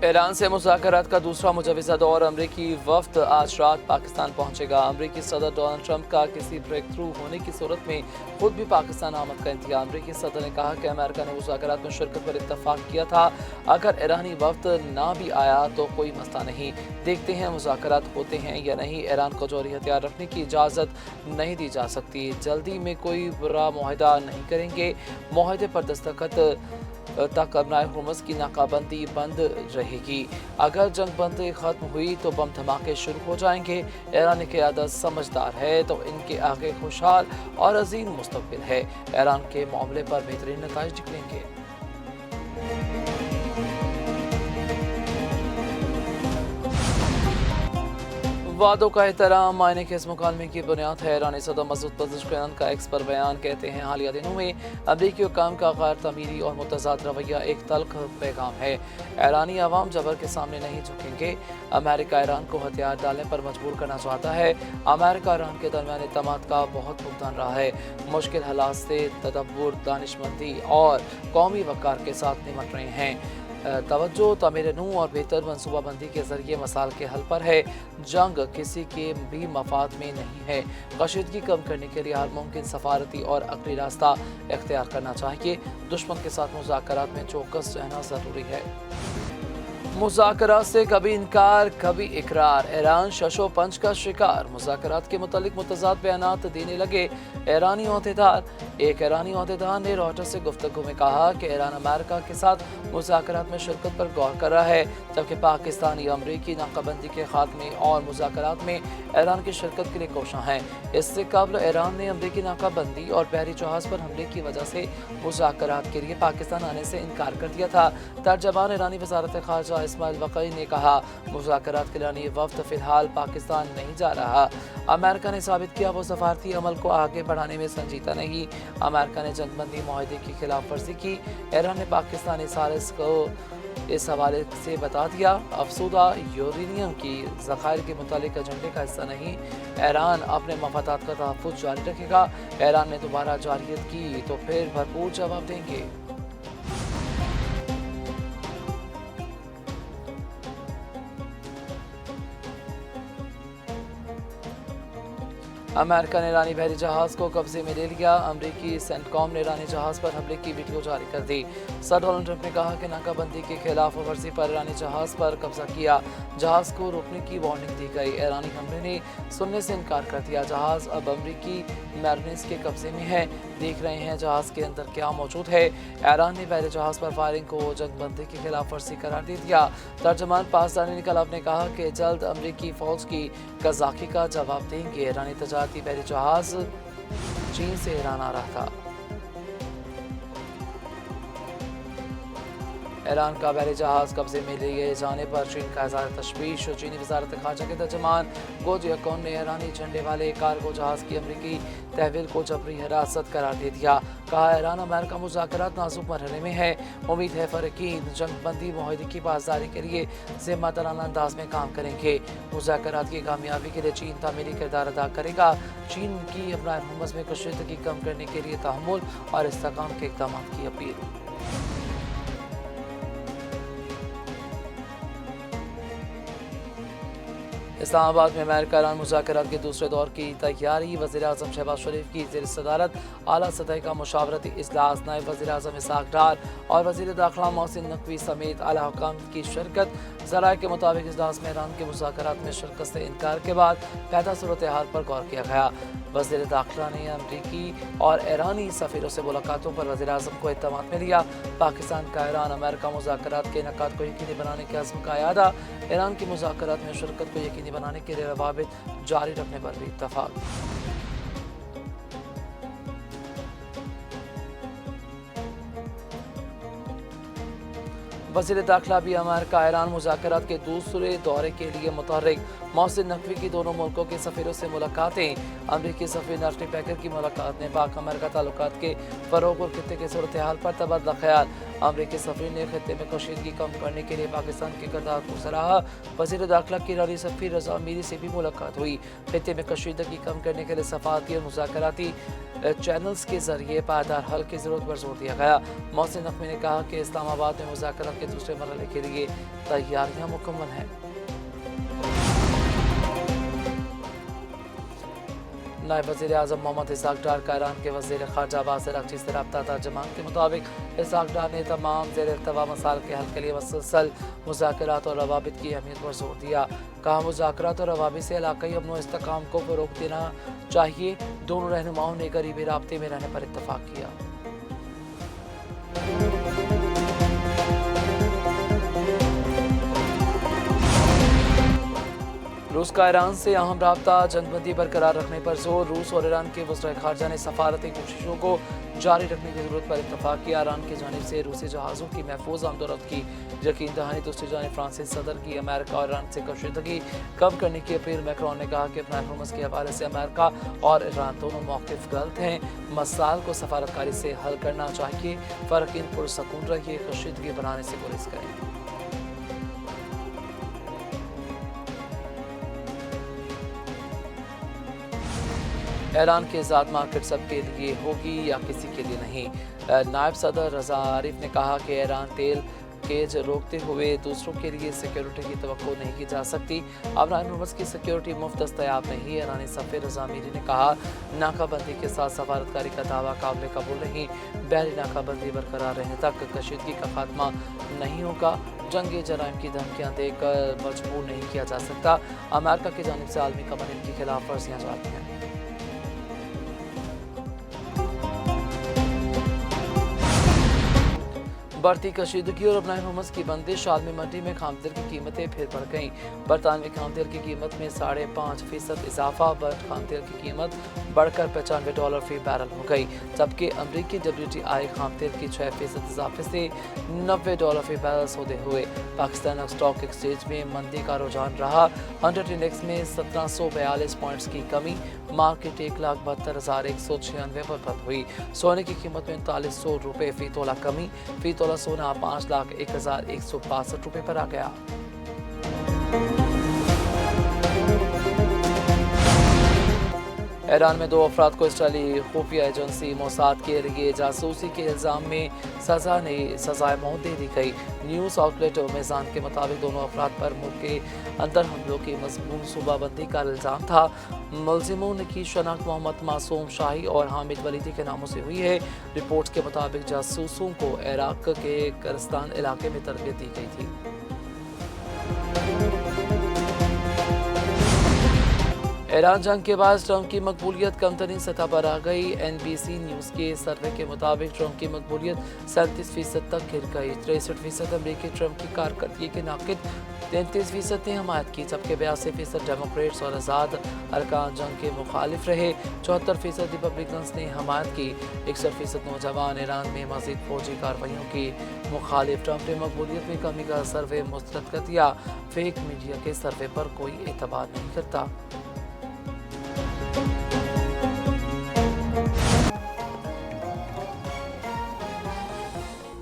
Iran से मुज़ाकरात का दूसरा मुजवज़ा दौर। अमरीकी वफ़द आज रात पाकिस्तान पहुंचेगा। अमरीकी सदर डोनाल्ड ट्रंप का किसी ब्रेक थ्रू होने की सूरत में खुद भी पाकिस्तान आमद का इंतज़ार। अमरीकी सदर ने कहा कि अमेरिका ने मुज़ाकरात में शिरकत पर इत्तफाक किया था। अगर ईरानी वफ़द ना भी आया तो कोई मसला नहीं, देखते हैं मुज़ाकरात होते हैं या नहीं। ईरान को जौहरी हथियार रखने की इजाज़त नहीं दी जा सकती। जल्दी में कोई बुरा मुआहदा नहीं करेंगे। मुआहदे पर दस्तखत तक अपनाए हुर्मुज़ की नाकाबंदी बंद रहेगी। अगर जंग बंदी ख़त्म हुई तो बम धमाके शुरू हो जाएंगे। ईरानी क़यादत समझदार है तो इनके आगे खुशहाल और अजीम मुस्तक़बिल है। ईरान के मामले पर बेहतरीन नताइज निकलेंगे। वादों का एहतराम मायने के इस मुकालमे की बुनियाद है। ईरानी सदर मसूद पज़ेश्कियान का एक्स पर बयान। कहते हैं हालिया दिनों में अमरीकी हुकाम का गैर तमीरी और मुतज़ाद रवैया एक तल्ख पैगाम है। ईरानी अवाम जबर के सामने नहीं झुकेंगे। अमेरिका ईरान को हथियार डालने पर मजबूर करना चाहता है। अमेरिका ईरान के दरमियान एतमाद का बहुत फुकदान रहा है। मुश्किल हालात से तदब्बुर, दानिशमंदी और कौमी वक़ार के साथ निमट रहे हैं। तवज्जो तामीर नू और बेहतर मनसूबाबंदी के जरिए मसाल के हल पर है। जंग किसी के भी मफाद में नहीं है। कशीदगी कम करने के लिए हर मुमकिन सफारती और अक़ली रास्ता इख्तियार करना चाहिए। दुश्मन के साथ मुज़ाकरात में चौकस रहना ज़रूरी है। मुज़ाकरात से कभी इनकार कभी इकरार। ईरान शशो पंच का शिकार। मुज़ाकरात के मुतालिक मुतज़ाद बयानात देने लगे ईरानी ओहदेदार। एक ईरानी ओहदेदार ने रॉयटर्स से गुफ्तगू में कहा कि ईरान अमेरिका के साथ मुज़ाकरात में शिरकत पर गौर कर रहा है, जबकि पाकिस्तानी अमरीकी नाकाबंदी के खात्मे और मुज़ाकरात में ईरान की शिरकत के लिए कोशां हैं। इससे कबल ईरान ने अमरीकी नाकाबंदी और बहरी जहाज़ पर हमले की वजह से मुज़ाकरात के लिए पाकिस्तान आने से इनकार कर दिया था। तर्जमान ईरानी वज़ारत ख़ारजा इस्माइल वक़ई ने कहा, मुज़ाकरात के लिए वफ़द फ़िलहाल पाकिस्तान नहीं जा रहा। अमेरिका ने साबित किया वो सफारती अमल को आगे बढ़ाने में संजीदा नहीं। अमेरिका ने जंगबंदी मुआहदे की खिलाफ वर्जी की। ईरान ने पाकिस्तानी सालिस को इस हवाले से बता दिया, अफसुदा यूरेनियम की ज़खायर के मुतालिक एजेंडे का हिस्सा नहीं। ईरान अपने मफादात का तहफ़्फ़ुज़ जारी रखेगा। ईरान ने दोबारा जारहियत की तो फिर भरपूर जवाब देंगे। अमेरिका ने ईरानी बहरी जहाज़ को कब्जे में ले लिया। अमरीकी सेंटकॉम ने ईरानी जहाज़ पर हमले की वीडियो जारी कर दी। सर डोनाल्ड ट्रंप ने कहा कि नाकाबंदी के खिलाफ वर्जी पर ईरानी जहाज़ पर कब्जा किया। जहाज़ को रोकने की वार्निंग दी गई। ईरानी हमले ने सुनने से इनकार कर दिया। जहाज़ अब अमरीकी मैरिनेस के कब्जे में है। देख रहे हैं जहाज़ के अंदर क्या मौजूद है। ईरान ने बहरी जहाज़ पर फायरिंग को जंगबंदी की खिलाफ वर्जी करार दे दिया। तर्जमान पासदानी निकलाब ने कहा कि जल्द अमरीकी फ़ौज की कज़ाकी का जवाब देंगे। ईरानी तजारती बहरी जहाज़ चीन से ईरान आ रहा था। ईरान का बहरी जहाज़ कब्जे में लिए जाने पर चीन का इज़हार तशवीश। चीनी वज़ारत ख़ारजा के तर्जमान गोजियाकोन ने ईरानी झंडे वाले कार्गो जहाज़ की अमरीकी तहवील को जबरी हिरासत करार दे दिया। कहा, ईरान अमेरिका मुज़ाकरात नाजुक मरहले में है। उम्मीद है फ़रीक़ीन जंगबंदी मुआहदे की पासदारी के लिए ज़िम्मेदाराना अंदाज में काम करेंगे। मुज़ाकरात की कामयाबी के लिए चीन तामीरी किरदार अदा करेगा। चीन की अपना हुर्मुज़ में कशीदगी कम करने के लिए तहम्मुल और इस्तेकाम के इक़दाम की अपील। इस्लामाबाद में अमेरिका ईरान मुज़ाकरात के दूसरे दौर की तैयारी। वज़ीर आज़म शहबाज शरीफ की ज़ेर सदारत आला सतह का मुशावरती इजलास। नायब वज़ीर आज़म इसहाक़ डार और वज़ीर दाखिला मोहसिन नकवी समेत आला हुकाम की शिरकत। ज़राए के मुताबिक इजलास में ईरान के मुज़ाकरात में शिरकत से इनकार के बाद पैदा सूरत हाल पर गौर किया गया। वज़ीर दाखिला ने अमरीकी और ईरानी सफ़ीरों से मुलाकातों पर वज़ीर आज़म को एतमाद में लिया। पाकिस्तान का ईरान अमेरिका मुज़ाकरात के इनेकाद को यकीनी बनाने के अज़्म का इयादा। ईरान की मुज़ाकरात में शिरकत को यकीनी बनाने के लिए रवाबित जारी रखने पर भी इत्तफ़ाक़। वज़ीर दाखिला भी अमेरिका ईरान मुज़ाकरात के दूसरे दौरे के लिए मुतहर्रिक। मोहसिन नकवी की दोनों मुल्कों के सफ़ीरों से मुलाकातें। अमरीकी सफ़ीर नार्टी पैकर की मुलाकात ने पाक अमेरिका ताल्लुकात के फ़रोग़ और खित्ते के सूरत हाल पर तबादला ख्याल। अमरीकी सफ़ीर ने खित्ते में कशीदगी कम करने के लिए पाकिस्तान के किरदार को सराहा। वज़ीर दाखिला की ईरानी सफ़ीर रज़ा मीरी से भी मुलाकात हुई। खित्ते में कशीदगी कम करने के लिए सफ़ारती और मुज़ाकराती चैनल्स के जरिए पायदार हल की ज़रूरत पर जोर दिया गया। मोहसिन नकवी ने कहा कि इस्लामाबाद में मुज़ाकरात के दूसरे मरहले के लिए तैयारियां मुकम्मल हैं। नायब वज़ीर आज़म मोहम्मद इसहाक डार का ईरान के वज़ीर ख़ारजा अब्बास अराग़ची से रब्ता तर्जुमान के मुताबिक इसहाक डार ने तमाम ज़ेर इल्तवा मसाइल के हल के लिए मुसलसल मुज़ाकरात और रवाबित की अहमियत पर जोर दिया। कहा मुज़ाकरात और रवाबित से इलाक़ाई अमन व इस्तेहकाम को फ़रोग़ देना चाहिए। दोनों रहनुमाओं ने करीबी राब्ते में रहने पर इत्तफ़ाक़ किया। रूस का ईरान से अहम राब्ता, जंगबंदी बरकरार रखने पर जोर। रूस और ईरान के वज़ीर ख़ारजा ने सफारती कोशिशों को जारी रखने की ज़रूरत पर इत्तफ़ाक़ किया। ईरान की जानिब से रूसी जहाज़ों की महफूज आमदोरफ्त की यकीन दहानी। दूसरी जानिब फ्रांसीसी सदर की अमेरिका और ईरान से कशीदगी कम करने की अपील। मैक्रोन ने कहा कि अपना हुर्मुज़ के हवाले से अमेरिका और ईरान दोनों मौक़िफ़ गलत हैं। मसाइल को सफारतकारी से हल करना चाहिए। फ़रक़ीन पुरसकून रहिए, कशीदगी बनाने से गुरेज़ करें। ईरान की ज़ात मार्केट सबके लिए होगी या किसी के लिए नहीं। नायब सदर रज़ा आरिफ ने कहा कि ईरान तेल केज रोकते हुए दूसरों के लिए सिक्योरिटी की तवक्को नहीं की जा सकती। अबरार हुर्मुज़ की सिक्योरिटी मुफ्त दस्तयाब नहीं। ईरानी सफ़ीर रज़ा मीरी ने कहा नाकाबंदी के साथ सफारतकारी का दावा काबिल कबूल नहीं। बहरी नाकाबंदी बरकरार रहने तक कशीदगी का खात्मा नहीं होगा। जंगी जराइम की धमकियाँ देकर मजबूर नहीं किया जा सकता। अमेरिका की जानिब से आलमी कवानीन की खिलाफ वर्जियाँ जारी हैं। बढ़ती कशीदगी और अपना हुर्मुज़ की बंदिश। आलमी मंडी में खाम तेल की कीमतें फिर बढ़ गईं। बरतानवी खाम तेल की कीमत में 5.5% इजाफा। बट खाम तेल की कीमत बढ़कर $95 फी बैरल हो गई, जबकि अमरीकी WTI खाम तेल की 6% इजाफे से $90 फी बैरल सौदे हुए। पाकिस्तान स्टॉक एक्सचेंज में मंदी का रुझान रहा। 100 इंडेक्स में 1742 पॉइंट्स की कमी। मार्केट 1,72,196 पर बंद हुई। सोने की कीमत में ₹3900 फी तोला कमी। फी तोला सोना 5,01,162 रुपये पर आ गया। ईरान में 2 अफराद को इसराइली खुफिया एजेंसी मोसाद के लिए जासूसी के इल्ज़ाम में सज़ाए मौत दे दी गई। न्यूज़ आउटलेट मेज़ान के मुताबिक दोनों अफराद पर मुल्क के अंदर हमलों की मज़मून सूबाबंदी का इल्ज़ाम था। मुलजिमों की शनाख्त मोहम्मद मासूम शाही और हामिद वलीदी के नामों से हुई है। रिपोर्ट्स के मुताबिक जासूसों को इराक के कुर्दिस्तान इलाके में तरबियत दी गई थी। ईरान जंग के बाद ट्रंप की मकबूलियत कमतरीन सतह पर आ गई। NBC न्यूज़ के सर्वे के मुताबिक ट्रंप की मकबूलियत 37% तक गिर गई। 63% अमरीकी ट्रंप की कारकर्दगी के नाक़िद, 33% ने हमायत की, जबकि 82% डेमोक्रेट्स और आज़ाद अरकान जंग के मुखालिफ रहे। 74% रिपब्लिकन्स ने हमायत की। 61% नौजवान ईरान में मज़ीद फौजी कार्रवाइयों की मुखालिफ। ट्रंप ने मकबूलियत में कमी का सर्वे मुस्तरद कर दिया। फेक मीडिया के सर्वे पर कोई एतबार नहीं करता।